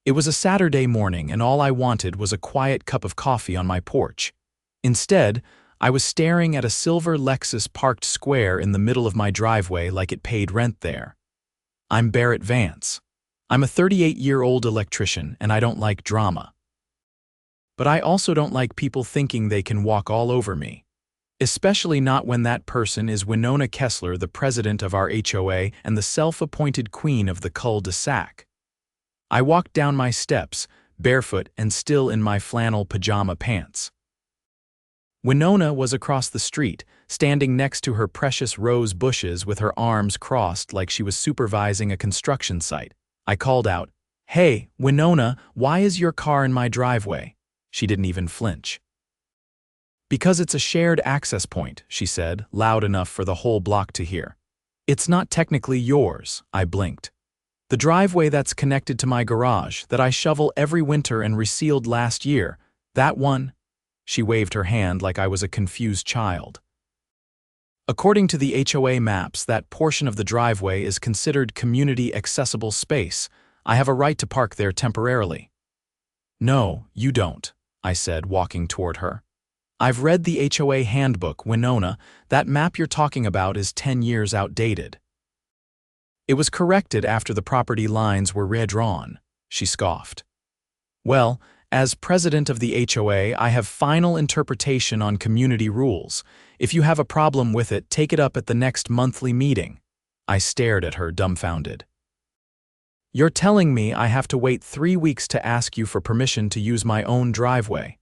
It was a Saturday morning and all I wanted was a quiet cup of coffee on my porch. Instead, I was staring at a silver Lexus parked square in the middle of my driveway like it paid rent there. I'm Barrett Vance. I'm a 38-year-old electrician and I don't like drama. But I also don't like people thinking they can walk all over me. Especially not when that person is Winona Kessler, the president of our HOA and the self-appointed queen of the cul-de-sac. I walked down my steps, barefoot and still in my flannel pajama pants. Winona was across the street, standing next to her precious rose bushes with her arms crossed like she was supervising a construction site. I called out, "Hey, Winona, why is your car in my driveway?" She didn't even flinch. "Because it's a shared access point," she said, loud enough for the whole block to hear. "It's not technically yours," I blinked. "The driveway that's connected to my garage, that I shovel every winter and resealed last year, that one?" She waved her hand like I was a confused child. "According to the HOA maps, that portion of the driveway is considered community accessible space. I have a right to park there temporarily." "No, you don't," I said, walking toward her. "I've read the HOA handbook, Winona. That map you're talking about is 10 years outdated." "It was corrected after the property lines were redrawn," she scoffed. "Well, as president of the HOA, I have final interpretation on community rules. If you have a problem with it, take it up at the next monthly meeting." I stared at her, dumbfounded. "You're telling me I have to wait 3 weeks to ask you for permission to use my own driveway?"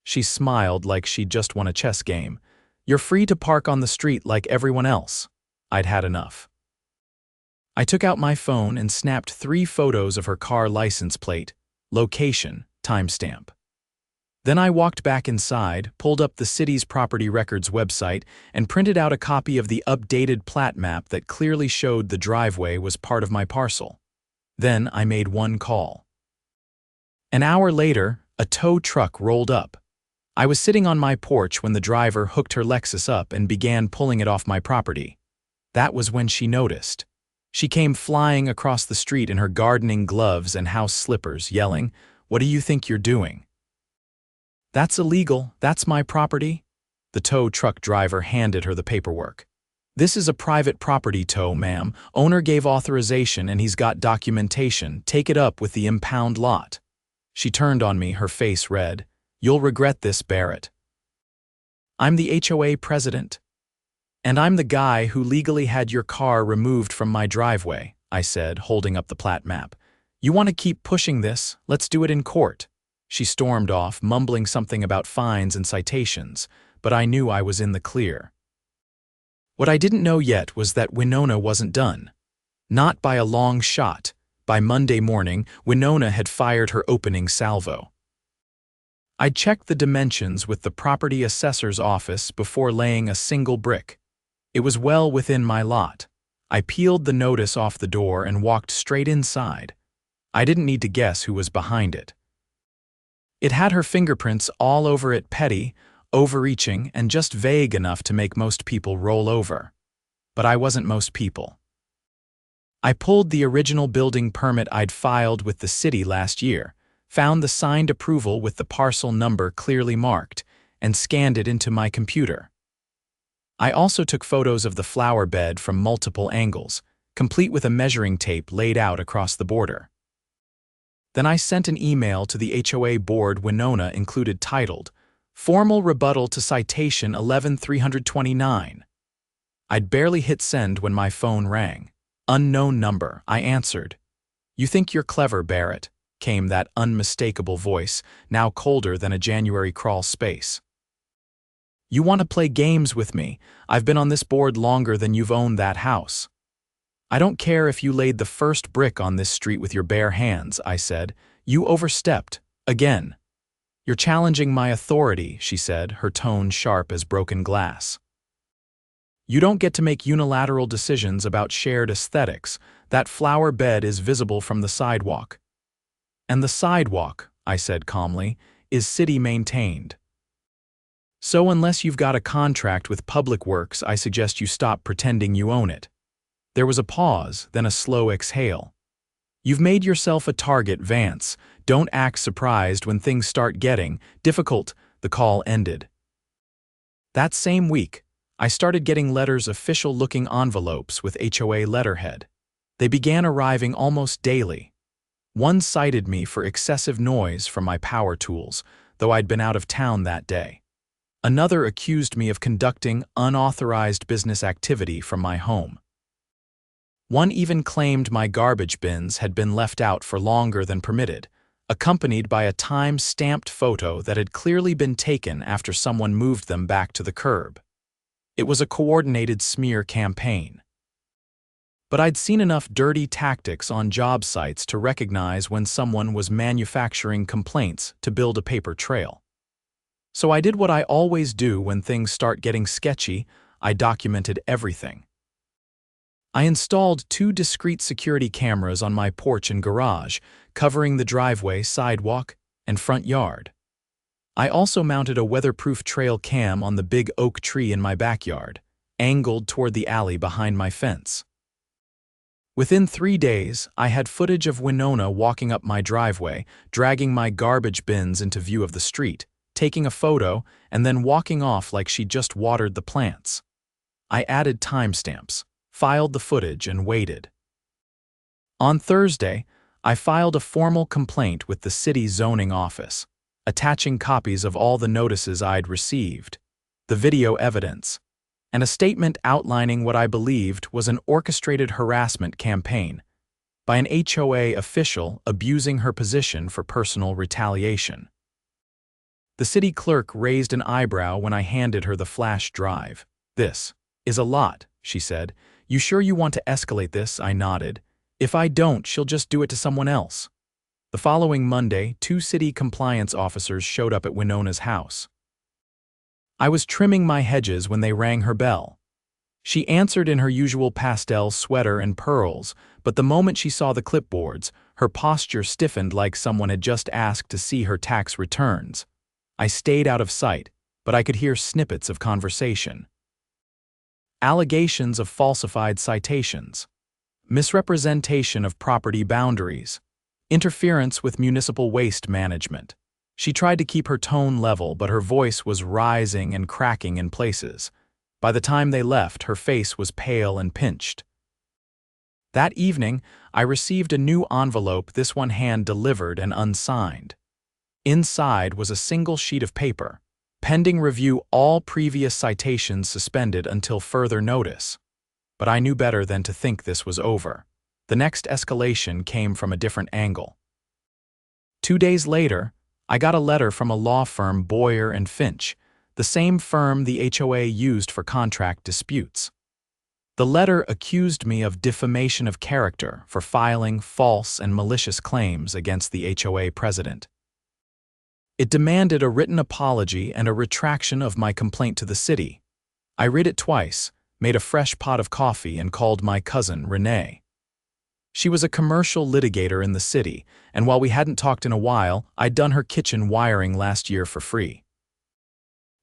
She smiled like she'd just won a chess game. "You're free to park on the street like everyone else." I'd had enough. I took out my phone and snapped 3 photos of her car license plate, location, timestamp. Then I walked back inside, pulled up the city's property records website, and printed out a copy of the updated plat map that clearly showed the driveway was part of my parcel. Then I made one call. An hour later, a tow truck rolled up. I was sitting on my porch when the driver hooked her Lexus up and began pulling it off my property. That was when she noticed. She came flying across the street in her gardening gloves and house slippers, yelling, "What do you think you're doing?" "That's illegal. That's my property." The tow truck driver handed her the paperwork. "This is a private property tow, ma'am. Owner gave authorization and he's got documentation. Take it up with the impound lot." She turned on me, her face red. "You'll regret this, Barrett. I'm the HOA president. And I'm the guy who legally had your car removed from my driveway," I said, holding up the plat map. "You want to keep pushing this? Let's do it in court." She stormed off, mumbling something about fines and citations, but I knew I was in the clear. What I didn't know yet was that Winona wasn't done. Not by a long shot. By Monday morning, Winona had fired her opening salvo. I'd checked the dimensions with the property assessor's office before laying a single brick. It was well within my lot. I peeled the notice off the door and walked straight inside. I didn't need to guess who was behind it. It had her fingerprints all over it, petty, overreaching, and just vague enough to make most people roll over. But I wasn't most people. I pulled the original building permit I'd filed with the city last year, found the signed approval with the parcel number clearly marked, and scanned it into my computer. I also took photos of the flower bed from multiple angles, complete with a measuring tape laid out across the border. Then I sent an email to the HOA board Winona included titled, "Formal Rebuttal to Citation 11329. I'd barely hit send when my phone rang. "Unknown number," I answered. "You think you're clever, Barrett," came that unmistakable voice, now colder than a January crawl space. "You want to play games with me? I've been on this board longer than you've owned that house." "I don't care if you laid the first brick on this street with your bare hands," I said. "You overstepped. Again." "You're challenging my authority," she said, her tone sharp as broken glass. "You don't get to make unilateral decisions about shared aesthetics. That flower bed is visible from the sidewalk." "And the sidewalk," I said calmly, "is city-maintained. So unless you've got a contract with Public Works, I suggest you stop pretending you own it." There was a pause, then a slow exhale. You've made yourself a target, Vance. Don't act surprised when things start getting difficult. The call ended. That same week, I started getting letters, official-looking envelopes with HOA letterhead. They began arriving almost daily. One cited me for excessive noise from my power tools, though I'd been out of town that day. Another accused me of conducting unauthorized business activity from my home. One even claimed my garbage bins had been left out for longer than permitted, accompanied by a time-stamped photo that had clearly been taken after someone moved them back to the curb. It was a coordinated smear campaign. But I'd seen enough dirty tactics on job sites to recognize when someone was manufacturing complaints to build a paper trail. So I did what I always do when things start getting sketchy. I documented everything. I installed 2 discrete security cameras on my porch and garage, covering the driveway, sidewalk, and front yard. I also mounted a weatherproof trail cam on the big oak tree in my backyard, angled toward the alley behind my fence. Within 3 days, I had footage of Winona walking up my driveway, dragging my garbage bins into view of the street, taking a photo, and then walking off like she just watered the plants. I added timestamps, filed the footage, and waited. On Thursday, I filed a formal complaint with the city zoning office, attaching copies of all the notices I'd received, the video evidence, and a statement outlining what I believed was an orchestrated harassment campaign by an HOA official abusing her position for personal retaliation. The city clerk raised an eyebrow when I handed her the flash drive. "This is a lot," she said. "You sure you want to escalate this?" I nodded. "If I don't, she'll just do it to someone else." The following Monday, 2 city compliance officers showed up at Winona's house. I was trimming my hedges when they rang her bell. She answered in her usual pastel sweater and pearls, but the moment she saw the clipboards, her posture stiffened like someone had just asked to see her tax returns. I stayed out of sight, but I could hear snippets of conversation. Allegations of falsified citations, misrepresentation of property boundaries, interference with municipal waste management. She tried to keep her tone level, but her voice was rising and cracking in places. By the time they left, her face was pale and pinched. That evening, I received a new envelope, this one hand-delivered and unsigned. Inside was a single sheet of paper. Pending review, all previous citations suspended until further notice. But I knew better than to think this was over. The next escalation came from a different angle. 2 days later, I got a letter from a law firm, Boyer and Finch, the same firm the HOA used for contract disputes. The letter accused me of defamation of character for filing false and malicious claims against the HOA president. It demanded a written apology and a retraction of my complaint to the city. I read it twice, made a fresh pot of coffee, and called my cousin, Renee. She was a commercial litigator in the city, and while we hadn't talked in a while, I'd done her kitchen wiring last year for free.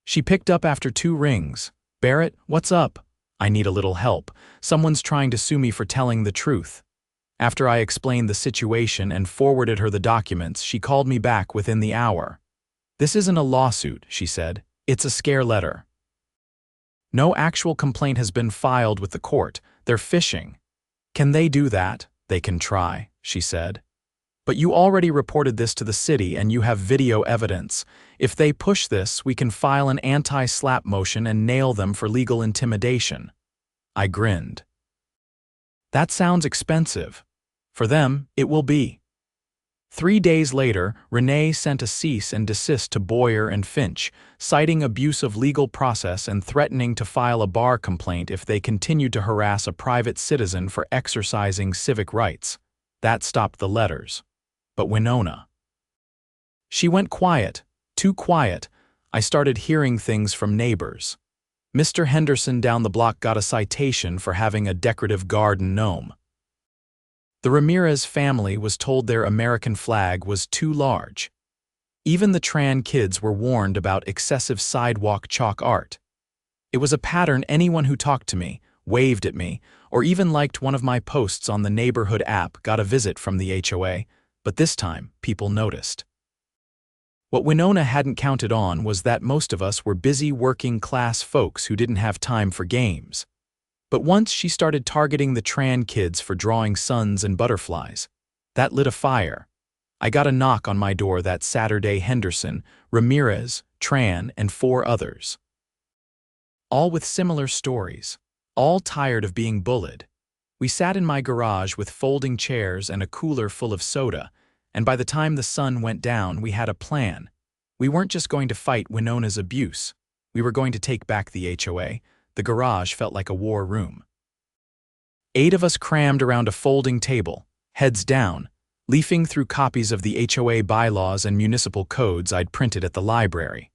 She picked up after 2 rings. "Barrett, what's up? I need a little help. Someone's trying to sue me for telling the truth." After I explained the situation and forwarded her the documents, she called me back within the hour. "This isn't a lawsuit," she said. "It's a scare letter. No actual complaint has been filed with the court. They're fishing." "Can they do that?" "They can try," she said. "But you already reported this to the city and you have video evidence. If they push this, we can file an anti-slap motion and nail them for legal intimidation." I grinned. "That sounds expensive." "For them, it will be." 3 days later, Renee sent a cease and desist to Boyer and Finch, citing abuse of legal process and threatening to file a bar complaint if they continued to harass a private citizen for exercising civic rights. That stopped the letters. But Winona. She went quiet, too quiet. I started hearing things from neighbors. Mr. Henderson down the block got a citation for having a decorative garden gnome. The Ramirez family was told their American flag was too large. Even the Tran kids were warned about excessive sidewalk chalk art. It was a pattern anyone who talked to me, waved at me, or even liked one of my posts on the neighborhood app got a visit from the HOA, but this time, people noticed. What Winona hadn't counted on was that most of us were busy working-class folks who didn't have time for games. But once she started targeting the Tran kids for drawing suns and butterflies, that lit a fire. I got a knock on my door that Saturday. Henderson, Ramirez, Tran, and 4 others. All with similar stories, all tired of being bullied. We sat in my garage with folding chairs and a cooler full of soda, and by the time the sun went down, we had a plan. We weren't just going to fight Winona's abuse. We were going to take back the HOA. The garage felt like a war room. 8 of us crammed around a folding table, heads down, leafing through copies of the HOA bylaws and municipal codes I'd printed at the library.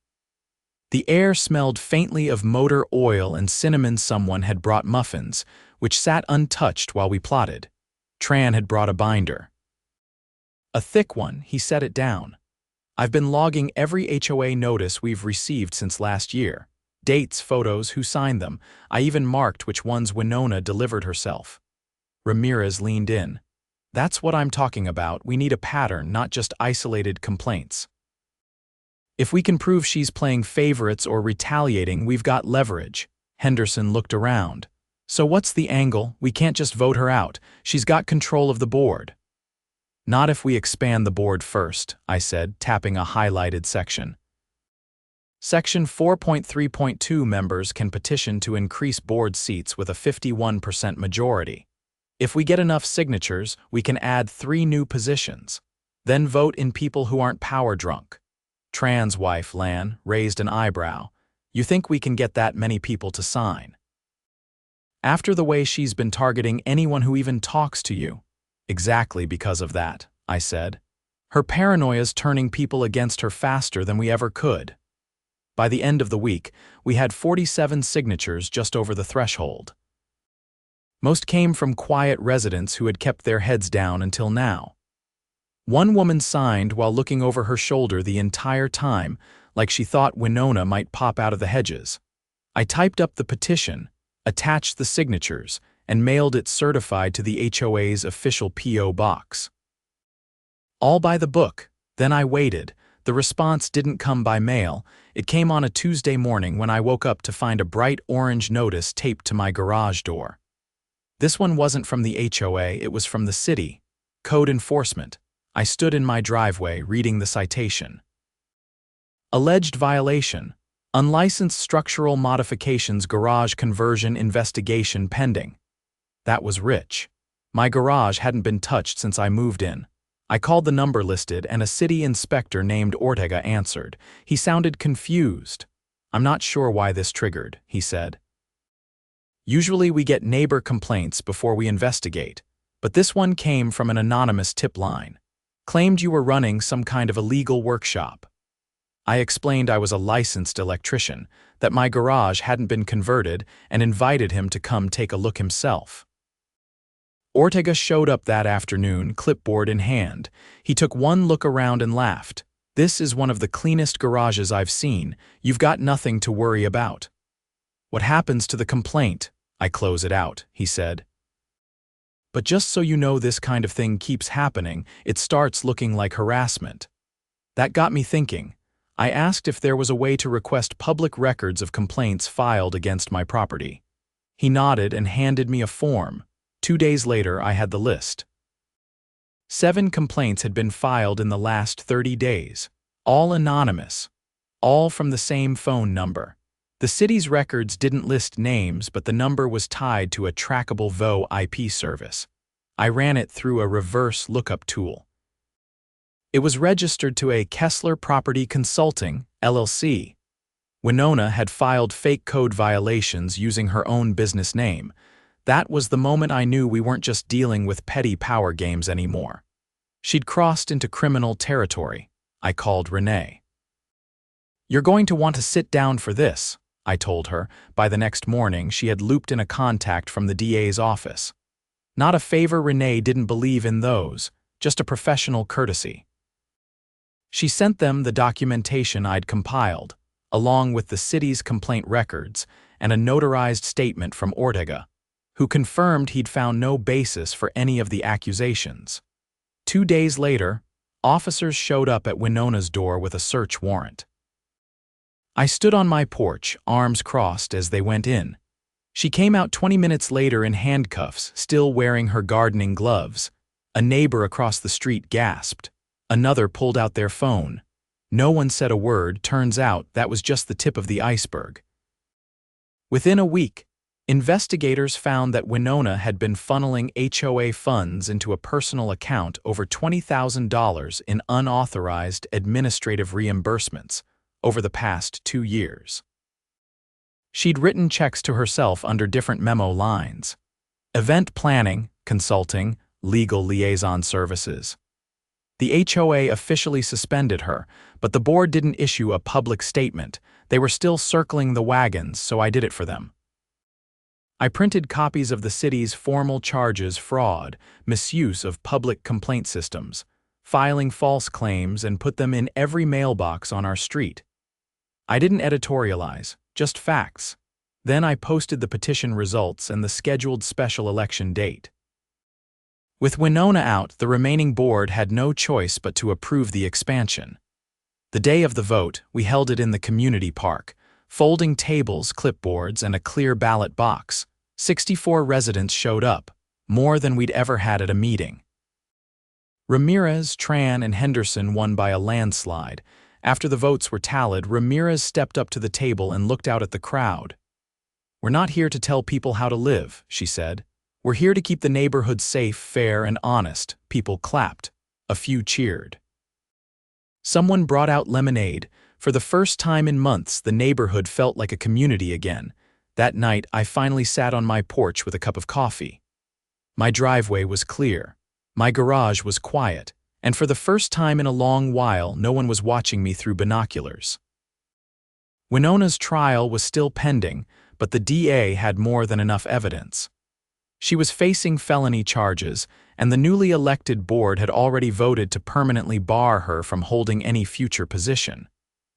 The air smelled faintly of motor oil and cinnamon. Someone had brought muffins, which sat untouched while we plotted. Tran had brought a binder. A thick one. He set it down. I've been logging every HOA notice we've received since last year. Dates, photos, who signed them. I even marked which ones Winona delivered herself. Ramirez leaned in. That's what I'm talking about. We need a pattern, not just isolated complaints. If we can prove she's playing favorites or retaliating, we've got leverage. Henderson looked around. So what's the angle? We can't just vote her out. She's got control of the board. Not if we expand the board first, I said, tapping a highlighted section. Section 4.3.2 members can petition to increase board seats with a 51% majority. If we get enough signatures, we can add 3 new positions. Then vote in people who aren't power drunk. Tran's wife, Lan, raised an eyebrow. You think we can get that many people to sign? After the way she's been targeting anyone who even talks to you. Exactly because of that, I said. Her paranoia's turning people against her faster than we ever could. By the end of the week, we had 47 signatures just over the threshold. Most came from quiet residents who had kept their heads down until now. One woman signed while looking over her shoulder the entire time, like she thought Winona might pop out of the hedges. I typed up the petition, attached the signatures, and mailed it certified to the HOA's official P.O. box. All by the book. Then I waited. The response didn't come by mail. It came on a Tuesday morning when I woke up to find a bright orange notice taped to my garage door. This one wasn't from the HOA, it was from the city. Code enforcement. I stood in my driveway reading the citation. Alleged violation. Unlicensed structural modifications garage conversion investigation pending. That was rich. My garage hadn't been touched since I moved in. I called the number listed and a city inspector named Ortega answered. He sounded confused. I'm not sure why this triggered, he said. Usually we get neighbor complaints before we investigate, but this one came from an anonymous tip line. Claimed you were running some kind of illegal workshop. I explained I was a licensed electrician, that my garage hadn't been converted, and invited him to come take a look himself. Ortega showed up that afternoon, clipboard in hand. He took one look around and laughed. This is one of the cleanest garages I've seen. You've got nothing to worry about. What happens to the complaint? I close it out, he said. But just so you know, this kind of thing keeps happening. It starts looking like harassment. That got me thinking. I asked if there was a way to request public records of complaints filed against my property. He nodded and handed me a form. 2 days later, I had the list. 7 complaints had been filed in the last 30 days, all anonymous, all from the same phone number. The city's records didn't list names, but the number was tied to a trackable VoIP service. I ran it through a reverse lookup tool. It was registered to a Kessler Property Consulting, LLC. Winona had filed fake code violations using her own business name. That was the moment I knew we weren't just dealing with petty power games anymore. She'd crossed into criminal territory. I called Renee. You're going to want to sit down for this, I told her. By the next morning, she had looped in a contact from the DA's office. Not a favor. Renee didn't believe in those, just a professional courtesy. She sent them the documentation I'd compiled, along with the city's complaint records and a notarized statement from Ortega. who confirmed he'd found no basis for any of the accusations. 2 days later, officers showed up at Winona's door with a search warrant. I stood on my porch, arms crossed as they went in. She came out 20 minutes later in handcuffs, still wearing her gardening gloves. A neighbor across the street gasped. Another pulled out their phone. No one said a word. Turns out that was just the tip of the iceberg. Within a week, investigators found that Winona had been funneling HOA funds into a personal account over $20,000 in unauthorized administrative reimbursements over the past 2 years. She'd written checks to herself under different memo lines: event planning, consulting, legal liaison services. The HOA officially suspended her, but the board didn't issue a public statement. They were still circling the wagons, so I did it for them. I printed copies of the city's formal charges: fraud, misuse of public complaint systems, filing false claims, and put them in every mailbox on our street. I didn't editorialize, just facts. Then I posted the petition results and the scheduled special election date. With Winona out, the remaining board had no choice but to approve the expansion. The day of the vote, we held it in the community park, folding tables, clipboards, and a clear ballot box. 64 residents showed up, more than we'd ever had at a meeting. Ramirez, Tran, and Henderson won by a landslide. After the votes were tallied, Ramirez stepped up to the table and looked out at the crowd. "We're not here to tell people how to live," she said. "We're here to keep the neighborhood safe, fair, and honest." People clapped. A few cheered. Someone brought out lemonade. For the first time in months, the neighborhood felt like a community again. That night, I finally sat on my porch with a cup of coffee. My driveway was clear. My garage was quiet. And for the first time in a long while, no one was watching me through binoculars. Winona's trial was still pending, but the DA had more than enough evidence. She was facing felony charges, and the newly elected board had already voted to permanently bar her from holding any future position.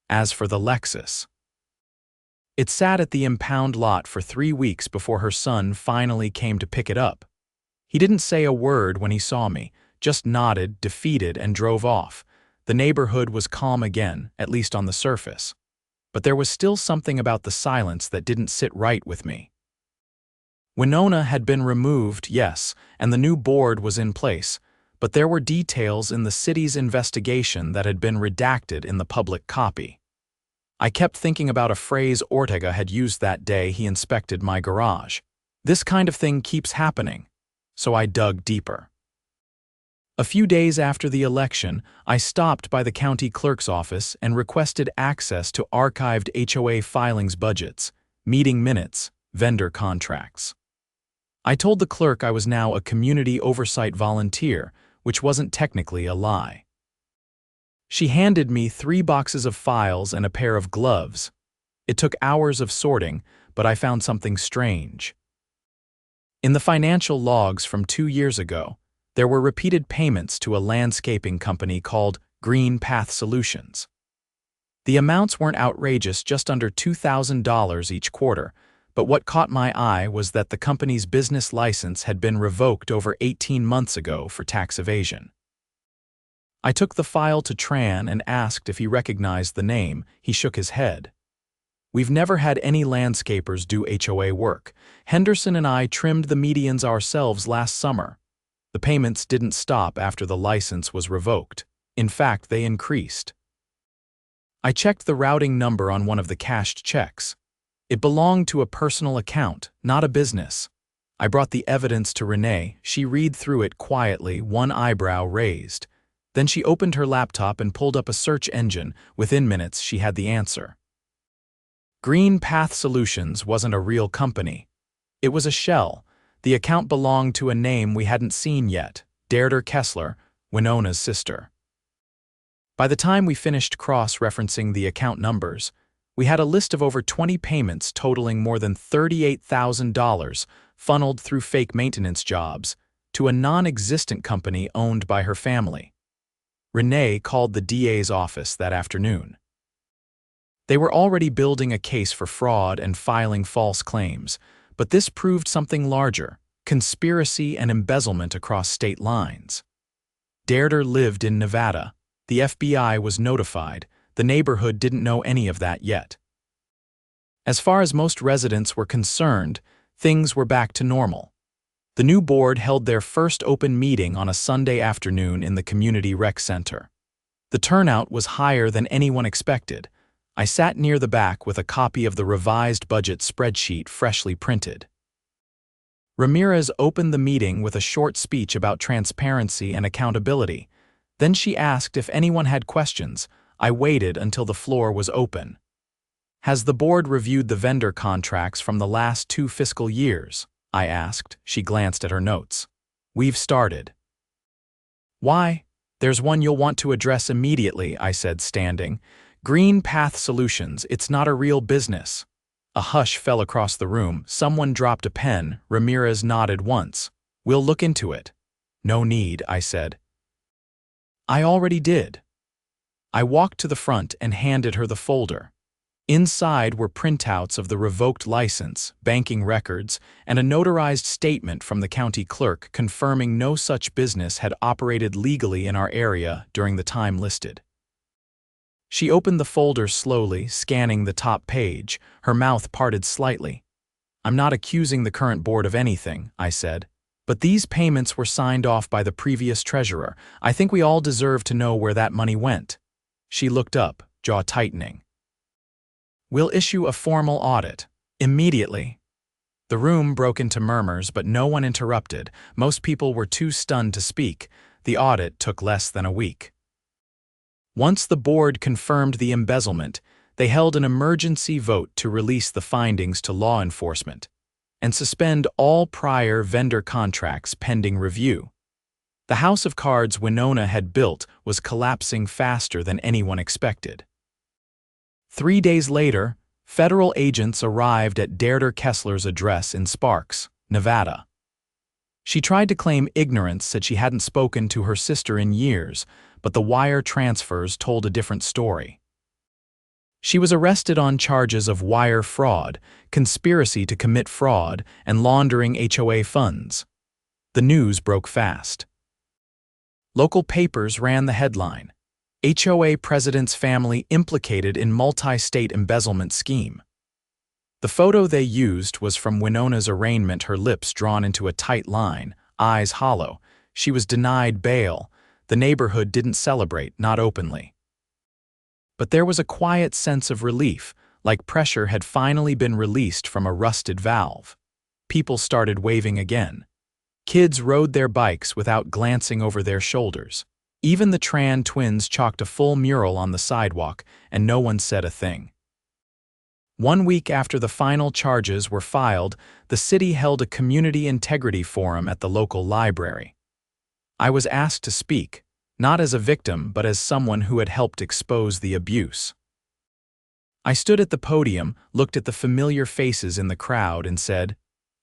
As for the Lexus, it sat at the impound lot for 3 weeks before her son finally came to pick it up. He didn't say a word when he saw me, just nodded, defeated, and drove off. The neighborhood was calm again, at least on the surface. But there was still something about the silence that didn't sit right with me. Winona had been removed, yes, and the new board was in place, but there were details in the city's investigation that had been redacted in the public copy. I kept thinking about a phrase Ortega had used that day he inspected my garage. This kind of thing keeps happening. So I dug deeper. A few days after the election, I stopped by the county clerk's office and requested access to archived HOA filings, budgets, meeting minutes, vendor contracts. I told the clerk I was now a community oversight volunteer, which wasn't technically a lie. She handed me 3 boxes of files and a pair of gloves. It took hours of sorting, but I found something strange. In the financial logs from 2 years ago, there were repeated payments to a landscaping company called Green Path Solutions. The amounts weren't outrageous, just under $2,000 each quarter, but what caught my eye was that the company's business license had been revoked over 18 months ago for tax evasion. I took the file to Tran and asked if he recognized the name. He shook his head. "We've never had any landscapers do HOA work. Henderson and I trimmed the medians ourselves last summer." The payments didn't stop after the license was revoked. In fact, they increased. I checked the routing number on one of the cashed checks. It belonged to a personal account, not a business. I brought the evidence to Renee. She read through it quietly, one eyebrow raised. Then she opened her laptop and pulled up a search engine. Within minutes, she had the answer. Green Path Solutions wasn't a real company. It was a shell. The account belonged to a name we hadn't seen yet, Barrett Kessler, Winona's sister. By the time we finished cross-referencing the account numbers, we had a list of over 20 payments totaling more than $38,000 funneled through fake maintenance jobs to a non-existent company owned by her family. Renee called the DA's office that afternoon. They were already building a case for fraud and filing false claims, But this proved something larger: conspiracy and embezzlement across state lines. Darder lived in Nevada. The FBI was notified. The neighborhood didn't know any of that yet. As far as most residents were concerned, things were back to normal. The new board held their first open meeting on a Sunday afternoon in the community rec center. The turnout was higher than anyone expected. I sat near the back with a copy of the revised budget spreadsheet freshly printed. Ramirez opened the meeting with a short speech about transparency and accountability. Then she asked if anyone had questions. I waited until the floor was open. "Has the board reviewed the vendor contracts from the last 2 fiscal years?" I asked. She glanced at her notes. "We've started." "Why? There's one you'll want to address immediately," I said, standing. "Green Path Solutions, it's not a real business." A hush fell across the room. Someone dropped a pen. Ramirez nodded once. "We'll look into it." "No need," I said. "I already did." I walked to the front and handed her the folder. Inside were printouts of the revoked license, banking records, and a notarized statement from the county clerk confirming no such business had operated legally in our area during the time listed. She opened the folder slowly, scanning the top page, her mouth parted slightly. "I'm not accusing the current board of anything," I said. "But these payments were signed off by the previous treasurer. I think we all deserve to know where that money went." She looked up, jaw tightening. "We'll issue a formal audit. Immediately." The room broke into murmurs, but no one interrupted. Most people were too stunned to speak. The audit took less than a week. Once the board confirmed the embezzlement, they held an emergency vote to release the findings to law enforcement and suspend all prior vendor contracts pending review. The house of cards Winona had built was collapsing faster than anyone expected. 3 days later, federal agents arrived at Darrett Kessler's address in Sparks, Nevada. She tried to claim ignorance, said she hadn't spoken to her sister in years, but the wire transfers told a different story. She was arrested on charges of wire fraud, conspiracy to commit fraud, and laundering HOA funds. The news broke fast. Local papers ran the headline: HOA president's family implicated in multi-state embezzlement scheme. The photo they used was from Winona's arraignment, her lips drawn into a tight line, eyes hollow. She was denied bail. The neighborhood didn't celebrate, not openly. But there was a quiet sense of relief, like pressure had finally been released from a rusted valve. People started waving again. Kids rode their bikes without glancing over their shoulders. Even the Tran twins chalked a full mural on the sidewalk, and no one said a thing. 1 week after the final charges were filed, the city held a community integrity forum at the local library. I was asked to speak, not as a victim but as someone who had helped expose the abuse. I stood at the podium, looked at the familiar faces in the crowd, and said,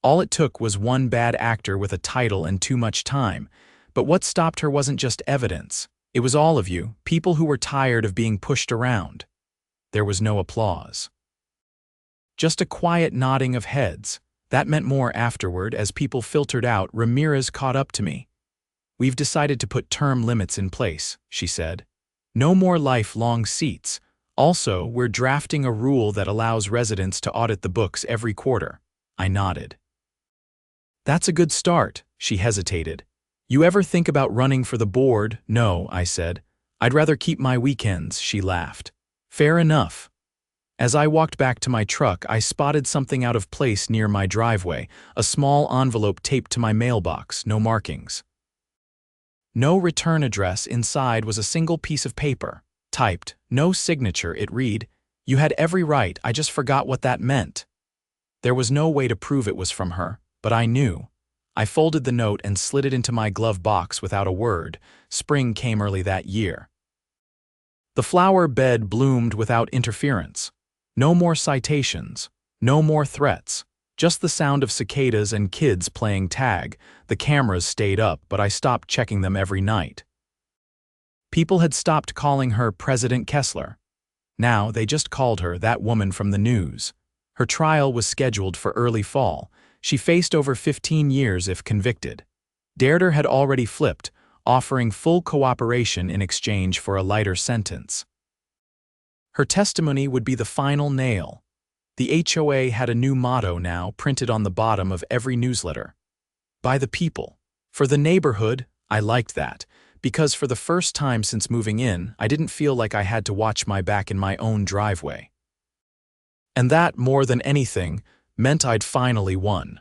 "All it took was one bad actor with a title and too much time. But what stopped her wasn't just evidence. It was all of you, people who were tired of being pushed around." There was no applause. Just a quiet nodding of heads. That meant more afterward. As people filtered out, Ramirez caught up to me. "We've decided to put term limits in place," she said. "No more lifelong seats. Also, we're drafting a rule that allows residents to audit the books every quarter." I nodded. "That's a good start," she hesitated. "You ever think about running for the board?" "No," I said. "I'd rather keep my weekends," she laughed. "Fair enough." As I walked back to my truck, I spotted something out of place near my driveway, a small envelope taped to my mailbox, no markings. No return address. Inside was a single piece of paper. Typed, no signature. It read, "You had every right, I just forgot what that meant." There was no way to prove it was from her, but I knew. I folded the note and slid it into my glove box without a word. Spring came early that year. The flower bed bloomed without interference. No more citations, no more threats, just the sound of cicadas and kids playing tag. The cameras stayed up, but I stopped checking them every night. People had stopped calling her President Kessler. Now they just called her that woman from the news. Her trial was scheduled for early fall. She faced over 15 years if convicted. Darder had already flipped, offering full cooperation in exchange for a lighter sentence. Her testimony would be the final nail. The HOA had a new motto now printed on the bottom of every newsletter. By the people. For the neighborhood, I liked that, because for the first time since moving in, I didn't feel like I had to watch my back in my own driveway. And that, more than anything, meant I'd finally won.